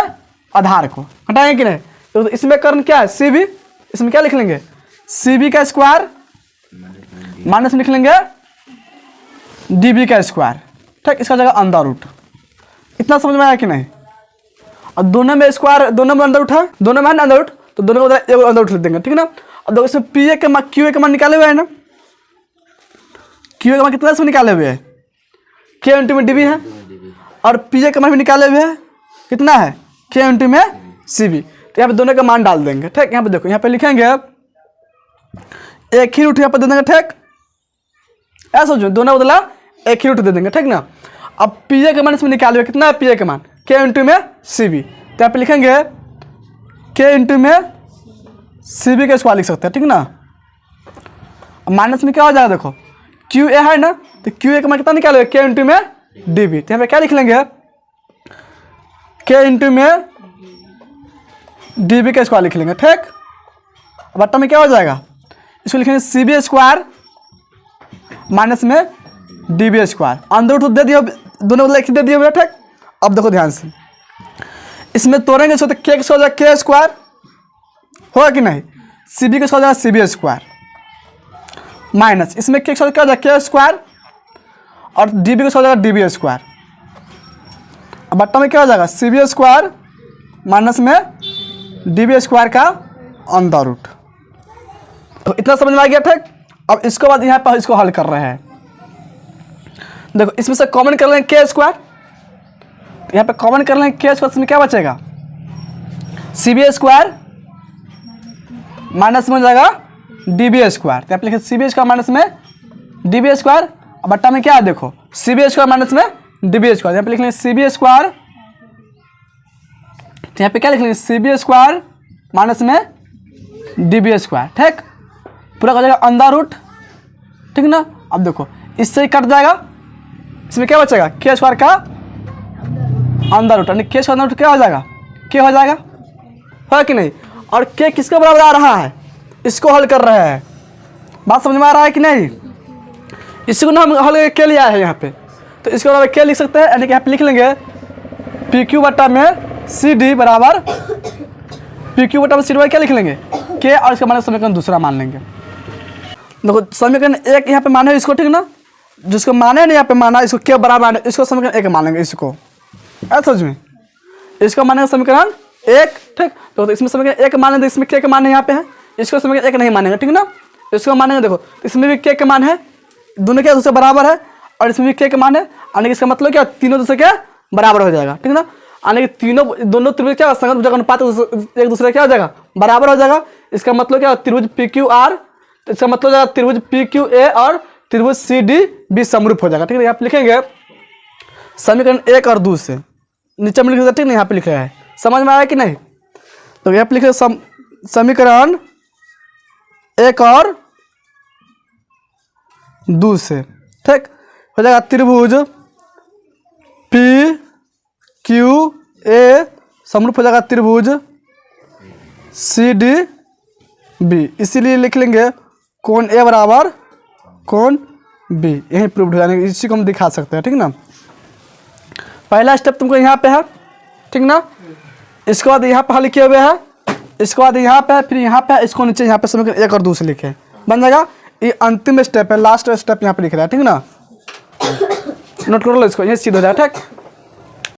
आधार को, घटाएंगे कि नहीं। तो इसमें कर्ण क्या है सी बी, इसमें क्या लिख लेंगे सी बी का स्क्वायर माइनस में लिख लेंगे डी बी का स्क्वायर, ठीक। इसका जगह अंदर रूट, इतना समझ में आया कि नहीं। और दोनों में स्क्वायर, दोनों में अंदर रूट है, दोनों में अंदर रूट, तो दोनों को एक अंदर रूट लिख देंगे, ठीक है ना। और देखो इसमें पी ए के मान क्यू ए के मान निकाले हुए है ना, क्यू ए का मान कितना इसमें निकाले हुए हैं के इंटू में डी बी है, और पी ए का मान भी निकाले हुए हैं कितना है के इंटू में सी बी। तो यहाँ पे दोनों का मान डाल देंगे, ठीक। यहाँ पे देखो यहाँ पे लिखेंगे एक ही रूट यहाँ पे दे देंगे, ठीक। ऐसा सोचो दोनों बदला एक ही रूट दे देंगे, ठीक ना। अब पी ए के मान इसमें निकाले हुए कितना है पी ए के मान के इंटू में सी बी, तो यहाँ पे लिखेंगे के इंटू में सी बी का स्क्वायर लिख सकते हैं, ठीक ना। माइनस में क्या हो जाएगा देखो क्यू ए है ना, तो क्यू ए का मान कितना निकाले हुए के इंटू में डी बी, तो यहाँ पे क्या लिख लेंगे के इंटू में डी बी का स्क्वायर लिख लेंगे, ठीक। बट्टा में क्या हो जाएगा इसको लिखेंगे सी बी स्क्वायर माइनस में डी बी स्क्वायर, अंदर रूट दे दिया, दोनों बदला एक दे दिए हुए, ठीक। अब देखो ध्यान से इसमें तोड़ेंगे इसको, तो के हो जाएगा के स्क्वायर, होगा कि नहीं, सी बी का हो जाएगा सी बी स्क्वायर माइनस इसमें के क्या हो जाएगा के स्क्वायर और डी बी का हो जाएगा डी बी स्क्वायर। अब बट्टा में क्या हो जाएगा सी बी स्क्वायर माइनस में डी बी स्क्वायर का अंदर रूट। तो इतना समझ में आ गया, ठीक। अब इसके बाद यहाँ पर इसको हल कर रहे हैं, देखो इसमें से कॉमन कर लेंगे के स्क्वायर, तो यहाँ पे कॉमन कर लेंगे के स्क्वायर, इसमें क्या बचेगा सी बी स्क्वायर माइनस में हो जाएगा डी बी स्क्वायर, तो यहाँ पे लिखे सी बी स्क्वायर माइनस में डी बी स्क्वायर, अब बट्टा में क्या है देखो सी बी स्क्वायर माइनस में डी बी स्क्वायर, यहाँ पे लिख लेंगे सी बी स्क्वायर, तो यहाँ पे क्या लिख लेंगे सी बी स्क्वायर माइनस में डी बी स्क्वायर, ठीक। पूरा हो जाएगा अंदर रूट, ठीक ना। अब देखो इससे ही कट जाएगा, इसमें क्या बचेगा के स्क्वायर का अंदर रूट, यानी के स्क्वायर अंदर रूट क्या हो जाएगा के हो जाएगा, है कि नहीं। और के किसके बराबर आ रहा है, इसको हल कर रहे हैं, बात समझ में आ रहा है कि नहीं। इसको ना हम हल के लिया है यहाँ पे, तो इसके बराबर के लिख सकते हैं, यानी कि यहाँ पे लिख लेंगे पी क्यू बट्टा में सी डी बराबर पी क्यू बट्टा में सी डी क्या लिख लेंगे के, और इसका मान समीकरण दूसरा मान लेंगे। देखो समीकरण एक यहाँ पे माने इसको, ठीक ना, जिसको माने नहीं यहाँ पे माना इसको के बराबर माने, इसको समीकरण एक मान लेंगे, इसको ऐसा समझ में, इसको मानेंगे समीकरण एक, ठीक। तो इसमें समीकरण एक मानेंगे, इसमें के मान यहाँ पे है, इसको समीकरण एक नहीं मानेंगे, ठीक ना। इसको मानेंगे देखो इसमें भी के मान है, दोनों के दूसरे बराबर है, और इसमें भी के मान है, यानी कि इसका मतलब क्या तीनों दूसरे के बराबर हो जाएगा, ठीक ना। यानी कि तीनों दोनों त्रिभुज क्या संगत भुजा का अनुपात एक दूसरे क्या हो जाएगा बराबर हो जाएगा। इसका मतलब क्या त्रिभुज पी क्यू आर, तो इसका मतलब जाएगा त्रिभुज पी क्यू ए और त्रिभुज सी डी बी समरूप हो जाएगा, ठीक है। यहाँ पे लिखेंगे समीकरण एक और दो से नीचे में लिख, ठीक नहीं, यहाँ पे लिखा है, समझ में आया कि नहीं। तो यहाँ पे लिखे समीकरण एक और दो से, ठीक हो जाएगा त्रिभुज पी क्यू ए समरूप हो जाएगा त्रिभुज सी डी बी, इसीलिए लिख लेंगे कोण ए बराबर कोण बी, यही प्रूव्ड हो, यानी इसी को हम दिखा सकते हैं, ठीक ना। पहला स्टेप तुमको यहाँ पे है, ठीक ना। इसके बाद यहाँ पे हल किए हुए हैं, इसके बाद यहाँ पे, फिर यहाँ पे, इसको नीचे यहाँ पे समीकरण 1 और 2 से लिखे, बन जाएगा। ये अंतिम स्टेप है, लास्ट स्टेप यहाँ पे लिख रहा है, ठीक है ना। नोट कर लो इसको, ये सीधा हो जाए, ठीक।